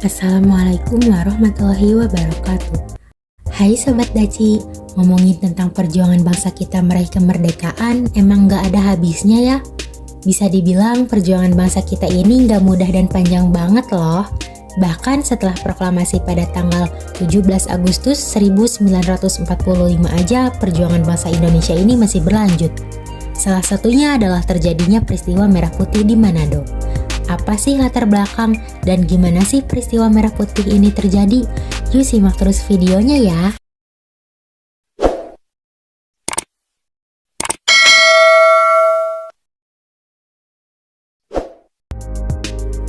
Assalamualaikum warahmatullahi wabarakatuh. Hai Sobat Daci, ngomongin tentang perjuangan bangsa kita meraih kemerdekaan emang gak ada habisnya ya. Bisa dibilang perjuangan bangsa kita ini gak mudah dan panjang banget loh. Bahkan setelah proklamasi pada tanggal 17 Agustus 1945 aja perjuangan bangsa Indonesia ini masih berlanjut. Salah satunya adalah terjadinya peristiwa Merah Putih di Manado. Apa sih latar belakang dan gimana sih peristiwa Merah Putih ini terjadi? Yuk simak terus videonya ya.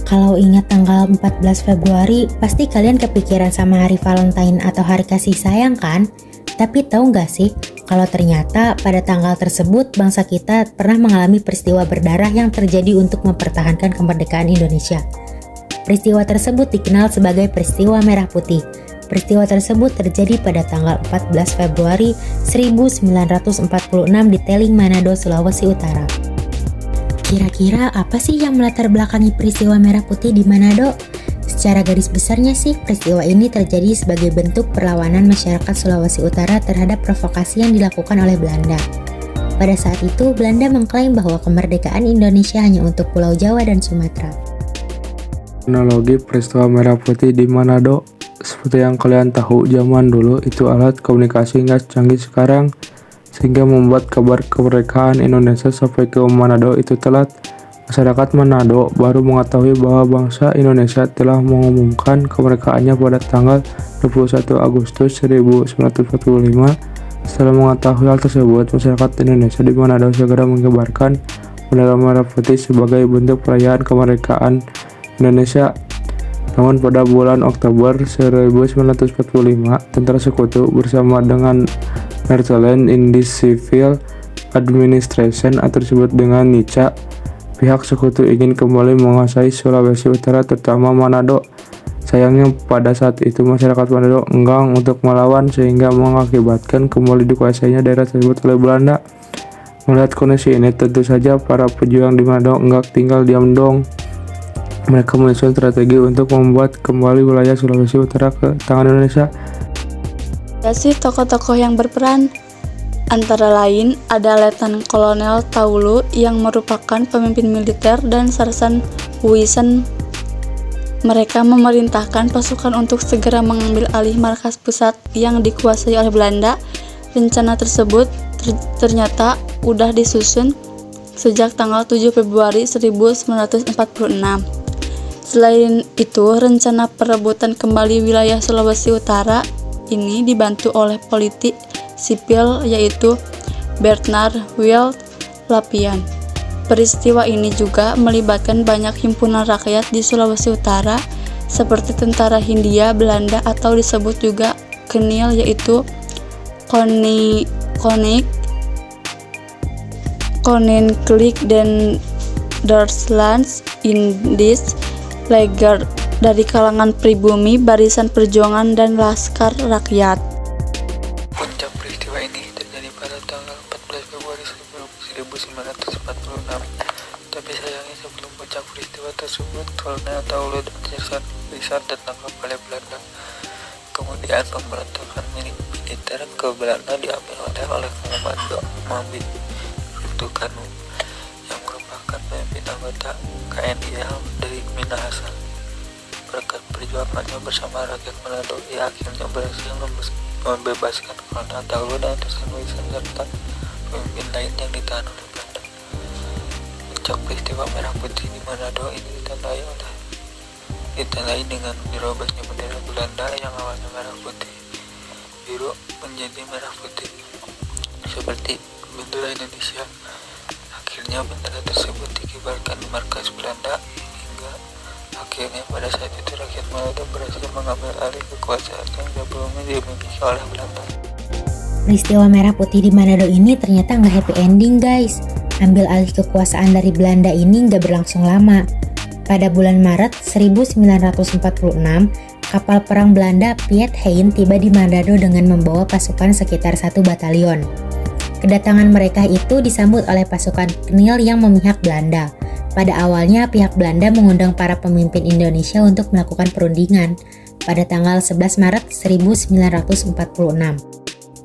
Kalau ingat tanggal 14 Februari, pasti kalian kepikiran sama hari Valentine atau hari kasih sayang kan? Tapi tahu nggak sih, kalau ternyata pada tanggal tersebut bangsa kita pernah mengalami peristiwa berdarah yang terjadi untuk mempertahankan kemerdekaan Indonesia. Peristiwa tersebut dikenal sebagai peristiwa Merah Putih. Peristiwa tersebut terjadi pada tanggal 14 Februari 1946 di Tailing, Manado, Sulawesi Utara. Kira-kira apa sih yang melatar belakangi peristiwa Merah Putih di Manado? Secara garis besarnya sih, peristiwa ini terjadi sebagai bentuk perlawanan masyarakat Sulawesi Utara terhadap provokasi yang dilakukan oleh Belanda. Pada saat itu, Belanda mengklaim bahwa kemerdekaan Indonesia hanya untuk Pulau Jawa dan Sumatera. Teknologi peristiwa Merah Putih di Manado, seperti yang kalian tahu, zaman dulu itu alat komunikasi nggak canggih sekarang, sehingga membuat kabar kemerdekaan Indonesia sampai ke Manado itu telat. Masyarakat Manado baru mengetahui bahwa bangsa Indonesia telah mengumumkan kemerdekaannya pada tanggal 21 Agustus 1945. Setelah mengetahui hal tersebut, masyarakat Indonesia di Manado segera mengibarkan bendera merah putih sebagai bentuk perayaan kemerdekaan Indonesia. Namun pada bulan Oktober 1945, tentara sekutu bersama dengan Netherlands Indies Civil Administration atau disebut dengan NICA, pihak sekutu ingin kembali menguasai Sulawesi Utara, terutama Manado. Sayangnya pada saat itu masyarakat Manado enggan untuk melawan, sehingga mengakibatkan kembali dikuasainya daerah tersebut oleh Belanda. Melihat kondisi ini, tentu saja para pejuang di Manado enggak tinggal diam dong. Mereka menyusun strategi untuk membuat kembali wilayah Sulawesi Utara ke tangan Indonesia. Ada sih tokoh-tokoh yang berperan. Antara lain ada Letnan Kolonel Taulu yang merupakan pemimpin militer dan Sersan Huisen. Mereka memerintahkan pasukan untuk segera mengambil alih markas pusat yang dikuasai oleh Belanda. Rencana tersebut ternyata udah disusun sejak tanggal 7 Februari 1946. Selain itu, rencana perebutan kembali wilayah Sulawesi Utara ini dibantu oleh politik sipil yaitu Bernard Wild Lapian. Peristiwa ini juga melibatkan banyak himpunan rakyat di Sulawesi Utara seperti Tentara Hindia Belanda atau disebut juga KNIL yaitu Koninklijk den Duitslands Indisch Leger, dari kalangan pribumi, barisan perjuangan, dan laskar rakyat. Puncak peristiwa ini terjadi pada tanggal 14 Februari 1946. Tapi sayangnya sebelum puncak peristiwa tersebut, Kolonel Taulu dan Sersan Huisen ditangkap oleh Belanda. Kemudian pemberontakan militer ke Belanda diambil oleh Komando Mambit Ruktukanu yang merupakan pemimpin anggota KNIL dari Minahasa. Berkat perjuangannya bersama rakyat Manado, ia akhirnya berhasil membebaskan Kolonel Taulu dan Sersan Huisen serta pemimpin lain yang ditahan oleh Belanda. Puncak peristiwa Merah Putih di Manado ini ditandai dengan dirobeknya bendera Belanda yang awalnya merah putih biru menjadi merah putih seperti bendera Indonesia. Akhirnya bendera tersebut dikibarkan di markas Belanda hingga akhirnya pada saat itu rakyat Manado berhasil mengambil alih kekuasaan yang sebelumnya dimiliki oleh Belanda. Peristiwa Merah Putih di Manado ini ternyata nggak happy ending guys. Ambil alih kekuasaan dari Belanda ini nggak berlangsung lama. Pada bulan Maret 1946, kapal perang Belanda Piet Hein tiba di Manado dengan membawa pasukan sekitar 1 batalion. Kedatangan mereka itu disambut oleh pasukan KNIL yang memihak Belanda. Pada awalnya pihak Belanda mengundang para pemimpin Indonesia untuk melakukan perundingan pada tanggal 11 Maret 1946.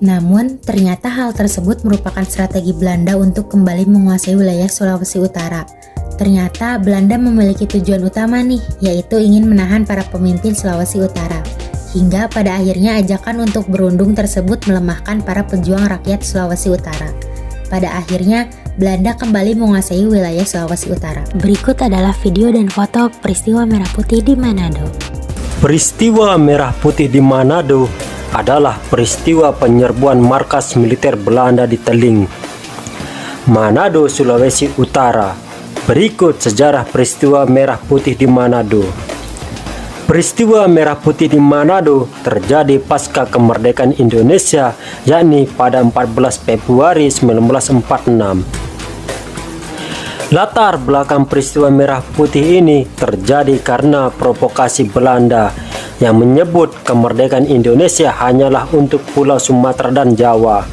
Namun, ternyata hal tersebut merupakan strategi Belanda untuk kembali menguasai wilayah Sulawesi Utara. Ternyata Belanda memiliki tujuan utama nih, yaitu ingin menahan para pemimpin Sulawesi Utara. Hingga pada akhirnya ajakan untuk berunding tersebut melemahkan para pejuang rakyat Sulawesi Utara. Pada akhirnya, Belanda kembali menguasai wilayah Sulawesi Utara. Berikut adalah video dan foto peristiwa Merah Putih di Manado. Peristiwa Merah Putih di Manado adalah peristiwa penyerbuan markas militer Belanda di Teling, Manado, Sulawesi Utara. Berikut sejarah peristiwa Merah Putih di Manado. Peristiwa Merah Putih di Manado terjadi pasca kemerdekaan Indonesia, yakni pada 14 Februari 1946. Latar belakang peristiwa Merah Putih ini terjadi karena provokasi Belanda yang menyebut kemerdekaan Indonesia hanyalah untuk Pulau Sumatera dan Jawa.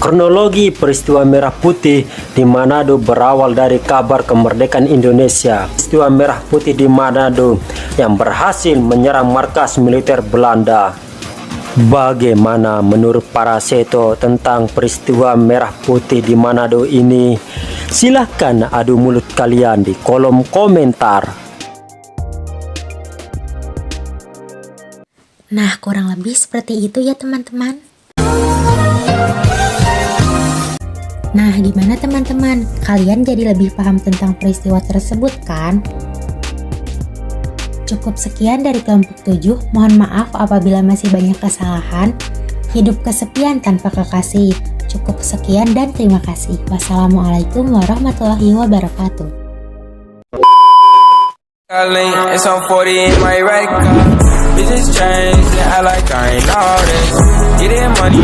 Kronologi peristiwa Merah Putih di Manado berawal dari kabar kemerdekaan Indonesia. Peristiwa Merah Putih di Manado yang berhasil menyerang markas militer Belanda. Bagaimana menurut para Seto tentang peristiwa Merah Putih di Manado ini? Silahkan adu mulut kalian di kolom komentar. Nah, kurang lebih seperti itu ya teman-teman. Nah, gimana teman-teman? Kalian jadi lebih paham tentang peristiwa tersebut kan? Cukup sekian dari kelompok 7. Mohon maaf apabila masih banyak kesalahan. Hidup kesepian tanpa kekasih. Cukup sekian dan terima kasih. Wassalamualaikum warahmatullahi wabarakatuh. It's on 40 in my right car. Bitches change, I like I ain't all this. Getting money.